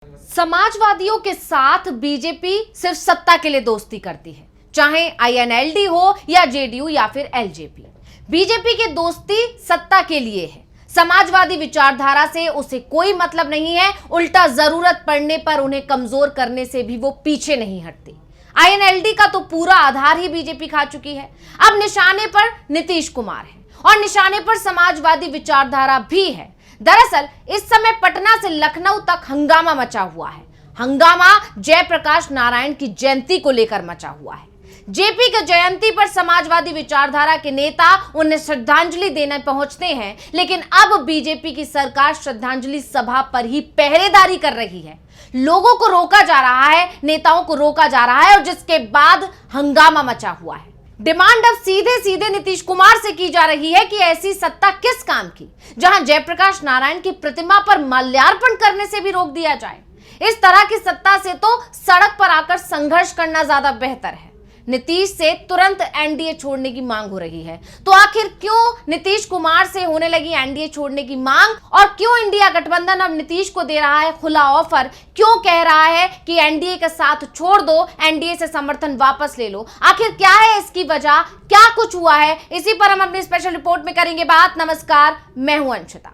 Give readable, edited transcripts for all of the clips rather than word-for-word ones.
समाजवादियों के साथ बीजेपी सिर्फ सत्ता के लिए दोस्ती करती है, चाहे आईएनएलडी हो या जेडीयू या फिर एलजेपी। बीजेपी की दोस्ती सत्ता के लिए है। समाजवादी विचारधारा से उसे कोई मतलब नहीं है, उल्टा जरूरत पड़ने पर उन्हें कमजोर करने से भी वो पीछे नहीं हटती। आईएनएलडी का तो पूरा आधार ही बीजेपी खा चुकी है। अब निशाने पर नीतीश कुमार है और निशाने पर समाजवादी विचारधारा भी है। दरअसल इस समय पटना से लखनऊ तक हंगामा मचा हुआ है। हंगामा जयप्रकाश नारायण की जयंती को लेकर मचा हुआ है। जेपी की जयंती पर समाजवादी विचारधारा के नेता उन्हें श्रद्धांजलि देने पहुंचते हैं, लेकिन अब बीजेपी की सरकार श्रद्धांजलि सभा पर ही पहरेदारी कर रही है। लोगों को रोका जा रहा है, नेताओं को रोका जा रहा है और जिसके बाद हंगामा मचा हुआ है। डिमांड अब सीधे सीधे नीतीश कुमार से की जा रही है कि ऐसी सत्ता किस काम की, जहां जयप्रकाश नारायण की प्रतिमा पर माल्यार्पण करने से भी रोक दिया जाए। इस तरह की सत्ता से तो सड़क पर आकर संघर्ष करना ज्यादा बेहतर है। नीतीश से तुरंत एनडीए छोड़ने की मांग हो रही है। तो आखिर क्यों नीतीश कुमार से होने लगी एनडीए छोड़ने की मांग, और क्यों इंडिया गठबंधन अब नीतीश को दे रहा है खुला ऑफर, क्यों कह रहा है कि एनडीए का साथ छोड़ दो, एनडीए से समर्थन वापस ले लो? आखिर क्या है इसकी वजह, क्या कुछ हुआ है, इसी पर हम अपनी स्पेशल रिपोर्ट में करेंगे बात। नमस्कार, मैं हूं अंशिता।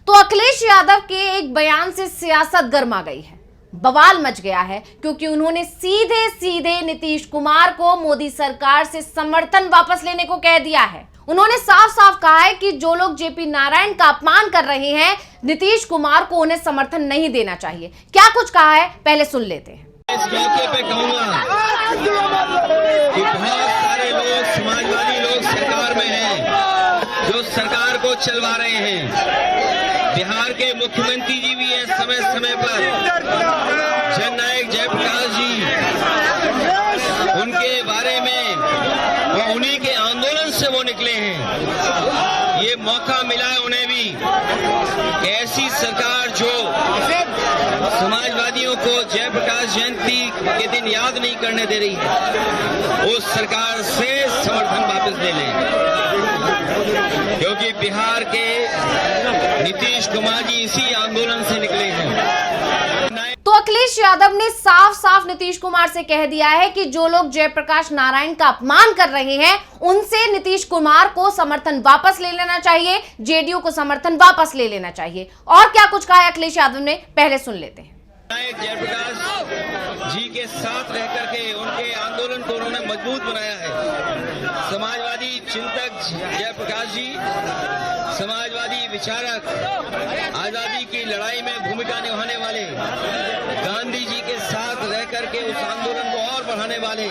तो अखिलेश यादव के एक बयान से सियासत गर्मा गई है, बवाल मच गया है, क्योंकि उन्होंने सीधे सीधे नीतीश कुमार को मोदी सरकार से समर्थन वापस लेने को कह दिया है। उन्होंने साफ साफ कहा है कि जो लोग जेपी नारायण का अपमान कर रहे हैं, नीतीश कुमार को उन्हें समर्थन नहीं देना चाहिए। क्या कुछ कहा है, पहले सुन लेते हैं। इस मौके पे कहूंगा कि बहुत सारे लोग, समाजवादी लोग सरकार में हैं, जो सरकार को चलवा रहे हैं। बिहार के मुख्यमंत्री जी भी हैं समय समय पर, जननायक जयप्रकाश जी, उनके बारे में वो उन्हीं के आंदोलन से वो निकले हैं। ये मौका मिला है उन्हें भी कि ऐसी सरकार जो समाजवादियों को जयप्रकाश जयंती के दिन याद नहीं करने दे रही है, उस सरकार से समर्थन वापस ले लें, क्योंकि बिहार के नीतीश कुमार जी इसी आंदोलन से निकले हैं। तो अखिलेश यादव ने साफ साफ नीतीश कुमार से कह दिया है कि जो लोग जयप्रकाश नारायण का अपमान कर रहे हैं, उनसे नीतीश कुमार को समर्थन वापस ले लेना चाहिए, जेडीयू को समर्थन वापस ले लेना चाहिए। और क्या कुछ कहा है अखिलेश यादव ने, पहले सुन लेते हैं। जयप्रकाश जी के साथ रह करके उनके आंदोलन को उन्होंने मजबूत बनाया है। समाजवादी चिंतक जयप्रकाश जी, समाजवादी विचारक, आजादी की लड़ाई में भूमिका निभाने वाले, गांधी जी के साथ रह करके उस आंदोलन को और बढ़ाने वाले,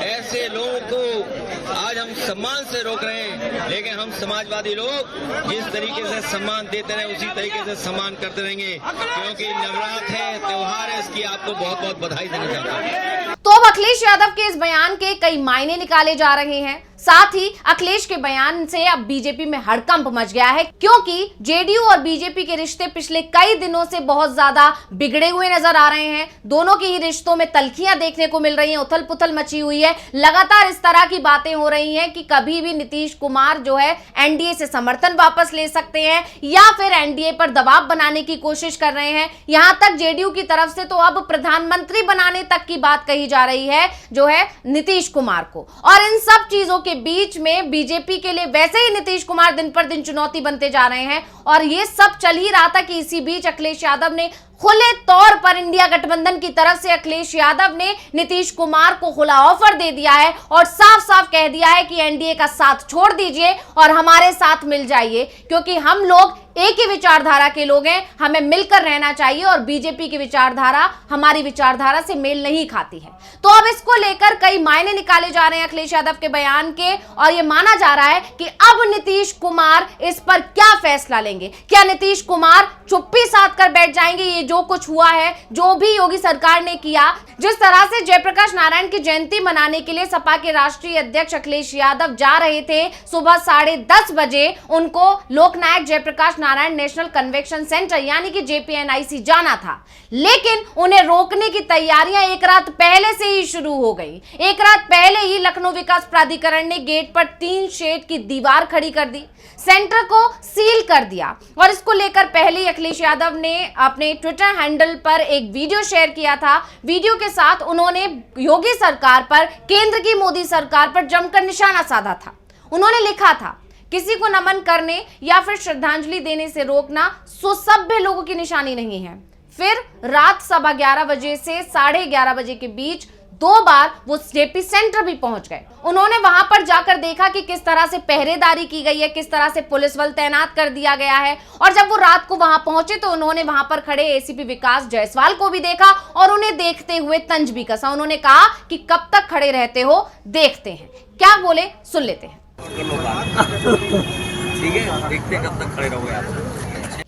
ऐसे लोगों को आज हम सम्मान से रोक रहे हैं। लेकिन हम समाजवादी लोग जिस तरीके से सम्मान देते रहे, उसी तरीके से सम्मान करते रहेंगे, क्योंकि नवरात्र है, त्योहार है, इसकी आपको बहुत बहुत बधाई देना चाहता हूँ। तो अब अखिलेश यादव के इस बयान के कई मायने निकाले जा रहे हैं। साथ ही अखिलेश के बयान से अब बीजेपी में हड़कंप मच गया है, क्योंकि जेडीयू और बीजेपी के रिश्ते पिछले कई दिनों से बहुत ज्यादा बिगड़े हुए नजर आ रहे हैं। दोनों के ही रिश्तों में तल्खियां देखने को मिल रही हैं, उथल पुथल मची हुई है। लगातार इस तरह की बातें हो रही हैं कि कभी भी नीतीश कुमार जो है एनडीए से समर्थन वापस ले सकते हैं या फिर एनडीए पर दबाव बनाने की कोशिश कर रहे हैं। यहां तक जेडीयू की तरफ से तो अब प्रधानमंत्री बनाने तक की बात कही जा रही है, जो है नीतीश कुमार को। और इन सब चीजों के बीच में बीजेपी के लिए वैसे ही नीतीश कुमार दिन पर दिन चुनौती बनते जा रहे हैं। और ये सब चल ही रहा था कि इसी बीच अखिलेश यादव ने खुले तौर पर, इंडिया गठबंधन की तरफ से अखिलेश यादव ने नीतीश कुमार को खुला ऑफर दे दिया है और साफ साफ कह दिया है कि एनडीए का साथ छोड़ दीजिए और हमारे साथ मिल जाइए, क्योंकि हम लोग एक ही विचारधारा के लोग हैं, हमें मिलकर रहना चाहिए और बीजेपी की विचारधारा हमारी विचारधारा से मेल नहीं खाती है। तो अब इसको लेकर कई मायने निकाले जा रहे हैं अखिलेश यादव के बयान के, और यह माना जा रहा है कि अब नीतीश कुमार इस पर क्या फैसला लेंगे। क्या नीतीश कुमार चुप्पी साध कर बैठ जाएंगे? ये जो कुछ हुआ है, जो भी योगी सरकार ने किया, जिस तरह से जयप्रकाश नारायण की जयंती मनाने के लिए सपा के राष्ट्रीय अध्यक्ष अखिलेश यादव जा रहे थे सुबह 10:30 बजे, उनको Loknayak Jayaprakash Narayan national convention centre यानी कि JPNIC जाना था, लेकिन उन्हें रोकने की तैयारियां एक रात पहले से ही शुरू हो गई। एक रात पहले ही लखनऊ विकास प्राधिकरण ने गेट पर 3 शेड की दीवार खड़ी कर दी, सेंटर को सील कर दिया और इसको लेकर पहले ही अखिलेश यादव ने अपने ट्विटर हैंडल पर एक वीडियो शेयर किया था। वीडियो के साथ उन्होंने योगी सरकार पर, केंद्र की मोदी सरकार पर जमकर निशाना साधा था। उन्होंने लिखा था, किसी को नमन करने या फिर श्रद्धांजलि देने से रोकना सुसभ्य लोगों की निशानी नहीं है। फिर रात 11:15 बजे से 11:30 बजे के बीच 2 बार वो जेपी सेंटर भी पहुंच गए। उन्होंने वहां पर जाकर देखा कि किस तरह से पहरेदारी की गई है, किस तरह से पुलिस बल तैनात कर दिया गया है। और जब वो रात को वहां पहुंचे तो उन्होंने वहां पर खड़े एसीपी विकास जायसवाल को भी देखा और उन्हें देखते हुए तंज भी कसा। उन्होंने कहा कि कब तक खड़े रहते हो, देखते हैं। क्या बोले, सुन लेते हैं। ठीक है, देखते कब तक खड़े रहोगे आप।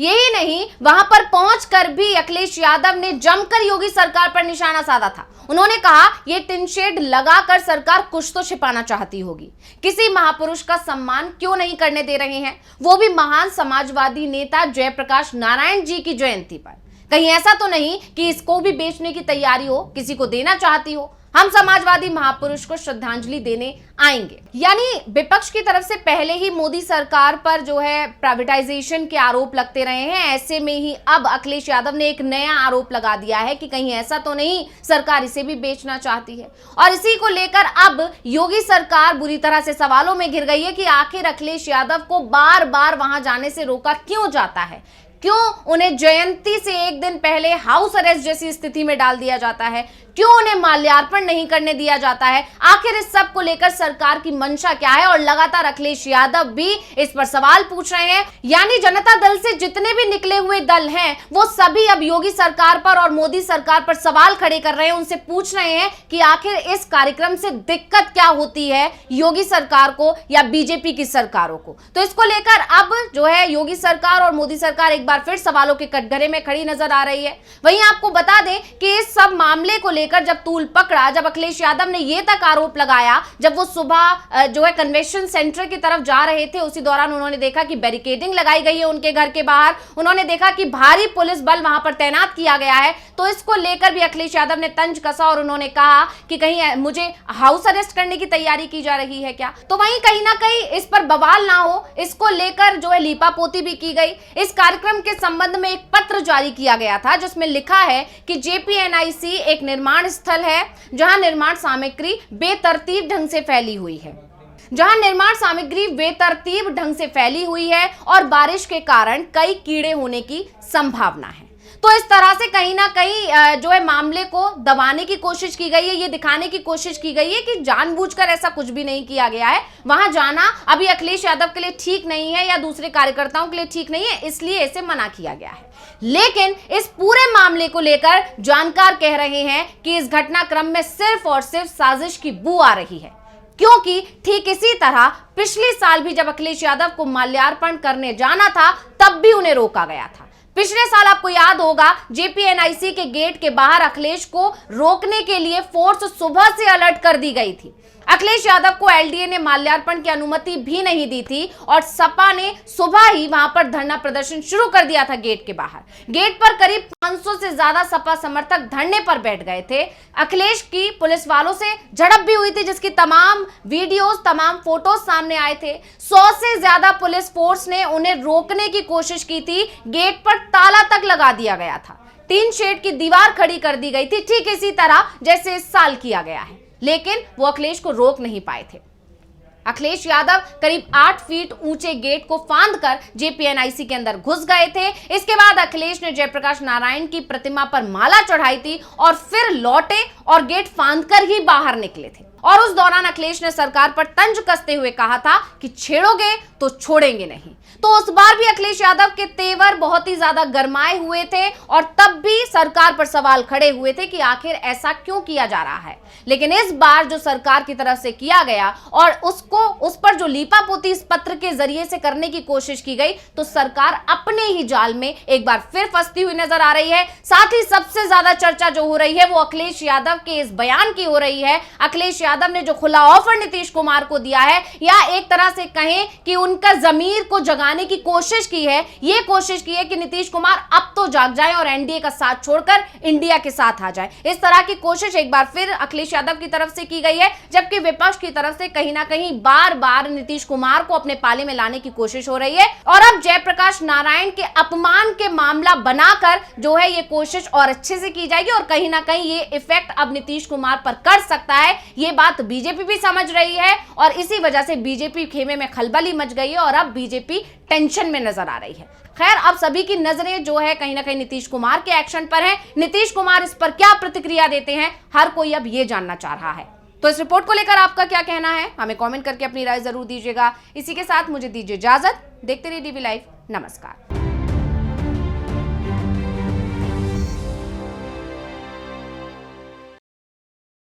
यही नहीं, वहां पर पहुंचकर भी अखिलेश यादव ने जमकर योगी सरकार पर निशाना साधा था। उन्होंने कहा, ये टिन शेड लगाकर सरकार कुछ तो छिपाना चाहती होगी। किसी महापुरुष का सम्मान क्यों नहीं करने दे रहे हैं, वो भी महान समाजवादी नेता जयप्रकाश नारायण जी की जयंती पर। कहीं ऐसा तो नहीं कि इसको भी बेचने की तैयारी हो, किसी को देना चाहती हो। हम समाजवादी महापुरुष को श्रद्धांजलि देने आएंगे। यानी विपक्ष की तरफ से पहले ही मोदी सरकार पर जो है प्राइवेटाइजेशन के आरोप लगते रहे हैं। ऐसे में ही अब अखिलेश यादव ने एक नया आरोप लगा दिया है कि कहीं ऐसा तो नहीं सरकार इसे भी बेचना चाहती है। और इसी को लेकर अब योगी सरकार बुरी तरह से सवालों में घिर गई है कि आखिर अखिलेश यादव को बार बार वहां जाने से रोका क्यों जाता है, क्यों उन्हें जयंती से एक दिन पहले हाउस अरेस्ट जैसी स्थिति में डाल दिया जाता है, क्यों उन्हें माल्यार्पण नहीं करने दिया जाता है। आखिर इस सब को लेकर सरकार की मंशा क्या है। और लगातार अखिलेश यादव भी इस पर सवाल पूछ रहे हैं। यानी जनता दल से जितने भी निकले हुए दल हैं वो सभी अब योगी सरकार पर और मोदी सरकार पर सवाल खड़े कर रहे हैं। उनसे पूछ रहे हैं कि आखिर इस कार्यक्रम से दिक्कत क्या होती है योगी सरकार को या बीजेपी की सरकारों को। तो इसको लेकर अब जो है योगी सरकार और मोदी सरकार एक बार फिर सवालों के कटघरे में खड़ी नजर आ रही है। वहीं आपको बता दें कि इस सब मामले को लेकर जब तूल पकड़ा, जब अखिलेश यादव ने यह तक आरोप लगाया, जब वो सुबह जो है कन्वेंशन सेंटर की तरफ जा रहे थे, उसी दौरान उन्होंने देखा कि बैरिकेडिंग लगाई गई है उनके घर के बाहर। उन्होंने देखा कि भारी पुलिस बल वहां पर तैनात किया गया है। तो इसको लेकर भी अखिलेश यादव ने तंज कसा और उन्होंने कहा कि कहीं मुझे हाउस अरेस्ट करने की तैयारी की जा रही है क्या। तो वहीं कहीं ना कहीं इस पर बवाल ना हो, इसको लेकर जो है लीपापोती भी की गई। इस कार्यक्रम के संबंध में एक पत्र जारी किया गया था जिसमें लिखा है कि JPNIC एक निर्माण स्थल है जहां निर्माण सामग्री बेतरतीब ढंग से फैली हुई है, और बारिश के कारण कई कीड़े होने की संभावना है। तो इस तरह से कहीं ना कहीं जो है मामले को दबाने की कोशिश की गई है, ये दिखाने की कोशिश की गई है कि जानबूझकर ऐसा कुछ भी नहीं किया गया है। वहां जाना अभी अखिलेश यादव के लिए ठीक नहीं है या दूसरे कार्यकर्ताओं के लिए ठीक नहीं है, इसलिए इसे मना किया गया है। लेकिन इस पूरे मामले को लेकर जानकार कह रहे हैं कि इस घटनाक्रम में सिर्फ और सिर्फ साजिश की बू आ रही है, क्योंकि ठीक इसी तरह पिछले साल भी जब अखिलेश यादव को माल्यार्पण करने जाना था तब भी उन्हें रोका गया था। पिछले साल आपको याद होगा JPNIC के गेट के बाहर अखिलेश को रोकने के लिए फोर्स सुबह से अलर्ट कर दी गई थी। अखिलेश यादव को LDA ने माल्यार्पण की अनुमति भी नहीं दी थी और सपा ने सुबह ही वहां पर धरना प्रदर्शन शुरू कर दिया था गेट के बाहर। गेट पर करीब 500 से ज्यादा सपा समर्थक धरने पर बैठ गए थे। अखिलेश की पुलिस वालों से झड़प भी हुई थी जिसकी तमाम वीडियोस, तमाम फोटोज सामने आए थे। 100 से ज्यादा पुलिस फोर्स ने उन्हें रोकने की कोशिश की थी। गेट पर ताला तक लगा दिया गया था, 3 शेड की दीवार खड़ी कर दी गई थी, ठीक इसी तरह जैसे इस साल किया गया है। लेकिन वो अखिलेश को रोक नहीं पाए थे। अखिलेश यादव करीब 8 फीट ऊंचे गेट को फांदकर JPNIC के अंदर घुस गए थे। इसके बाद अखिलेश ने जयप्रकाश नारायण की प्रतिमा पर माला चढ़ाई थी और फिर लौटे और गेट फांदकर ही बाहर निकले थे। और उस दौरान अखिलेश ने सरकार पर तंज कसते हुए कहा था कि छेड़ोगे तो छोड़ेंगे नहीं। तो उस बार भी अखिलेश यादव के तेवर बहुत ही ज्यादा गरमाए हुए थे और तब भी सरकार पर सवाल खड़े हुए थे कि आखिर ऐसा क्यों किया जा रहा है। लेकिन इस बार जो सरकार की तरफ से किया गया और उस पर जो लीपापोती इस पत्र के जरिए से करने की कोशिश की गई, तो सरकार अपने ही जाल में एक बार फिर फंसती हुई नजर आ रही है। साथ ही सबसे ज्यादा चर्चा जो हो रही है वो अखिलेश यादव के इस बयान की हो रही है। अखिलेश यादव ने जो खुला ऑफर नीतीश कुमार को दिया है, या एक तरह से कहें कि उनका जमीर को जगाने की कोशिश की है, ये कोशिश की है कि नीतीश कुमार अब तो जाग जाए और एनडीए का साथ छोड़कर इंडिया के साथ आ जाए। इस तरह की कोशिश एक बार फिर अखिलेश यादव की तरफ से की गई है, जबकि विपक्ष की तरफ से कहीं ना कहीं बार बार नीतीश कुमार को अपने पाले में लाने की कोशिश हो रही है। और अब जयप्रकाश नारायण के अपमान के मामला बनाकर जो है ये कोशिश और अच्छे से की जाएगी और कहीं ना कहीं ये इफेक्ट अब नीतीश कुमार पर कर सकता है। ये बात बीजेपी भी समझ रही है और इसी वजह से बीजेपी खेमे में खलबली मच गई है और अब बीजेपी टेंशन में नजर आ रही है। खैर, अब सभी की नजरें जो है कहीं ना कहीं नीतीश कुमार के एक्शन पर है। नीतीश कुमार इस पर क्या प्रतिक्रिया देते हैं, हर कोई अब ये जानना चाह रहा है। तो इस रिपोर्ट को लेकर आपका क्या कहना है, हमें कमेंट करके अपनी राय जरूर दीजिएगा। इसी के साथ मुझे दीजिए इजाजत। देखते रहिए डीवी लाइव। नमस्कार।